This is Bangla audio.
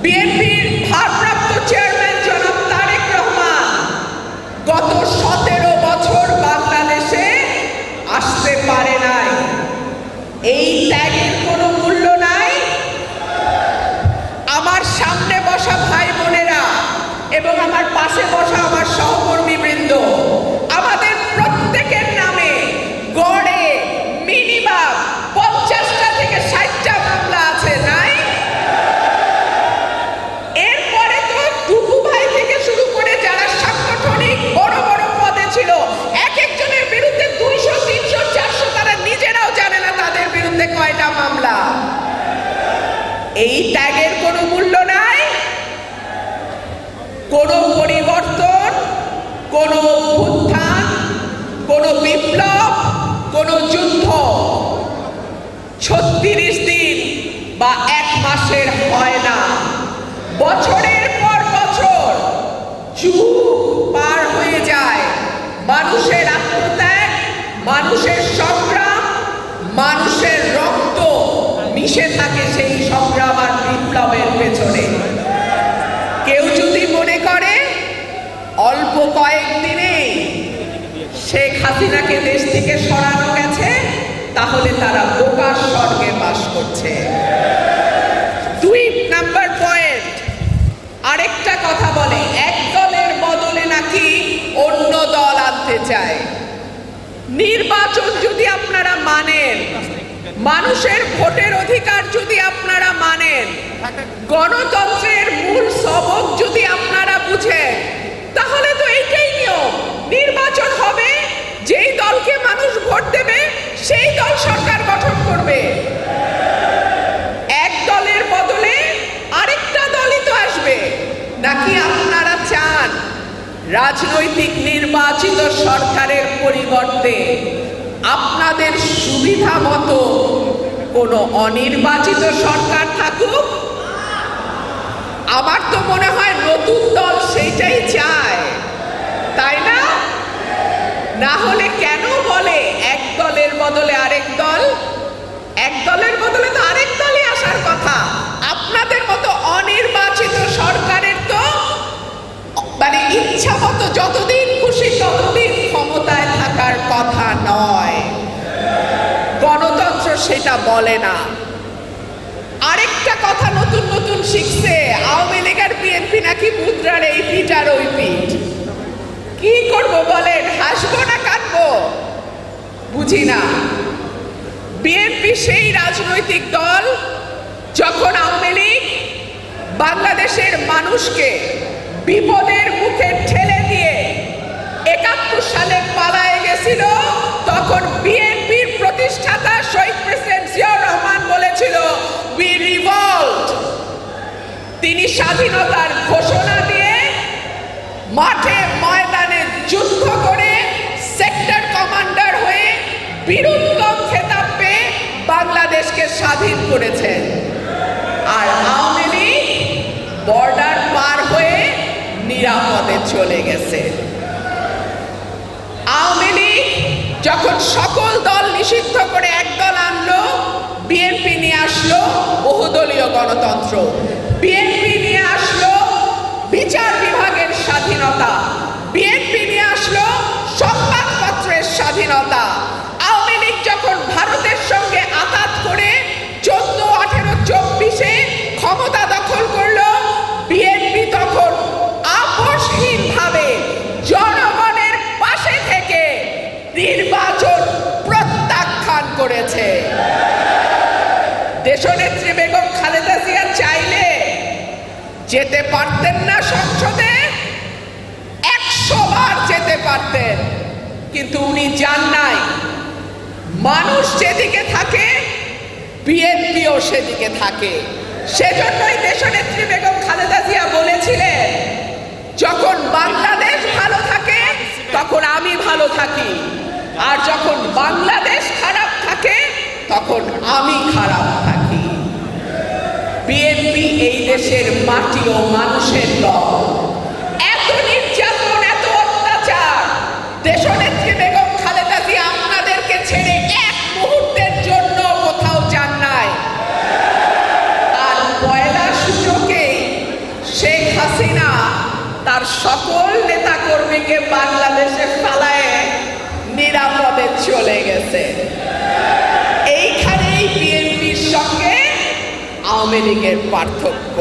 বিএনপির ভারপ্রাপ্ত চেয়ারম্যান জনাব তারেক রহমান গত 17 বছর বাংলাদেশে আসতে পারে নাই। এই ত্যাগের কোনো মূল্য নাই। আমার সামনে বসা ভাই বোনেরা এবং আমার পাশে বসা আমার সহকর্মী বৃন্দ, আমাদের প্রত্যেকের নামে গড়ে মিনিমাম 50টা থেকে 60টা মামলা আছে, নাই? এরপরে তো টুকু ভাই থেকে শুরু করে যারা সাংগঠনিক বড় বড় পদে ছিল, এক একজনের বিরুদ্ধে 200, 300, 400, তারা নিজেরাও জানে না তাদের বিরুদ্ধে কয়টা মামলা। এই ত্যাগের কোনো মূল্য নাই। কোনো পরিবর্তন, কোনো উত্থান, কোনো বিপ্লব, কোনো যুদ্ধ 36 দিন বা 1 মাসের হয় না। বছরের পর বছর যুগ পার হয়ে যায়। মানুষের আত্মত্যাগ, মানুষের সংগ্রাম, মানুষের রক্ত মিশে থাকে সেই সংগ্রাম আর বিপ্লবের পেছনে। কেউ যদি মনে করে অল্প কয়েকদিনে শেখ হাসিনাকে দেশ থেকে সরানো গেছে, তাহলে তারা বোকার স্বর্গে বাস করছে। 2 নাম্বার পয়েন্ট, আরেকটা কথা বলে, এক দলের বদলে নাকি অন্য দল আনতে চায়। নির্বাচন যদি আপনারা মানেন, মানুষের ভোটের অধিকার যদি আপনারা মানেন, গণতন্ত্রের মূল সবক যদি আপনারা বুঝেন, তাহলে তো এইটাই নিয়ম। নির্বাচন হবে, যেই দলকে মানুষ ভোট দেবে সেই দল সরকার গঠন করবে। এক দলের বদলে আরেকটা দলই তো আসবে। নাকি আপনারা চান রাজনৈতিক নির্বাচিত সরকারের পরিবর্তে আপনাদের সুবিধা মতো কোনো অনির্বাচিত সরকার থাকুক? আমার তো মনে হয় নতুন দল সেইটাই চায়, তাই না? না হলে কেন বলে এক দলের বদলে আরেক দল? এক দলের বদলে তো আরেক দলই আসার কথা। আপনাদের মতো অনির্বাচিত সরকারের তো মানে ইচ্ছা মতো যতদিন খুশি ততদিন ক্ষমতায় থাকার কথা নয়। গণতন্ত্র সেটা বলে না। আরেকটা কথা নতুন নতুন শিখছে, আওয়ামী লীগ আর বিএনপি নাকি মুদ্রার এই পিঠ আর ওই পিঠ। কি করবো বলেন, হাসবো না কাঁদবো? বুঝি না। বিএনপি সেই রাজনৈতিক দল যখন আওয়ামী লীগ বাংলাদেশের মানুষকে বিপদের মুখে ঠেলে দিয়ে 71 সালে পালায়ে গেছিল, তখন বিএনপির প্রতিষ্ঠাতা শহীদ প্রেসিডেন্ট জিয়াউর রহমান বলেছিল উই রিভল্ট। তিনি স্বাধীনতার ঘোষণা দিয়ে মাঠে ময়দানে যুদ্ধ করে সেক্টর কমান্ডার হয়ে বীরুত্তম খেতাব পেয়ে বাংলাদেশকে স্বাধীন করেছেন। আর আওয়ামী লীগ বর্ডার পার হয়ে নিরাপদে চলে গেছে। আওয়ামী লীগ যখন সকল দল নিষিদ্ধ করে একদল আনলো, বিএনপি নিয়ে আসলো বহুদলীয় গণতন্ত্র, বিএনপি নিয়ে আসলো বিচার বিভাগের স্বাধীনতা, বিএনপি নিয়ে আসলো সংবাদপত্রের স্বাধীনতা। আওয়ামী লীগ যখন ভারতের সঙ্গে আঘাত করে 14, 18, 24-এ ক্ষমতা দখল করলো, বিএনপি তখন আপোষহীনভাবে জনগণের পাশে থেকে নির্বাচন প্রত্যাখ্যান করেছে। দেশনেত্রী বেগম খালেদা জিয়া চাইলে যেতে পারতেন না সংসদে? 100 বার যেতে পারতেন, কিন্তু উনি যান নাই। মানুষ যেদিকে থাকে বিএনপিও সেদিকে থাকে। সেজন্যই দেশনেত্রী বেগম খালেদা জিয়া বলেছিলেন, যখন বাংলাদেশ ভালো থাকে তখন আমি ভালো থাকি, আর যখন বাংলাদেশ খারাপ থাকে তখন আমি খারাপ থাকি। বিএনপি এই দেশের মাটি ও মানুষের দল। এত নির্যাতন, এত অত্যাচার, দেশনেত্রী বেগম খালেদা জিয়া আপনাদেরকে ছেড়ে এক মুহূর্তের জন্য কোথাও যান নাই। আর পয়লা সূচকেই তার সকল নেতা কর্মীকে বাংলাদেশে ফালায় নিরাপদে চলে গেছে। এইখানেই বিএনপির সঙ্গে আওয়ামী লীগের পার্থক্য।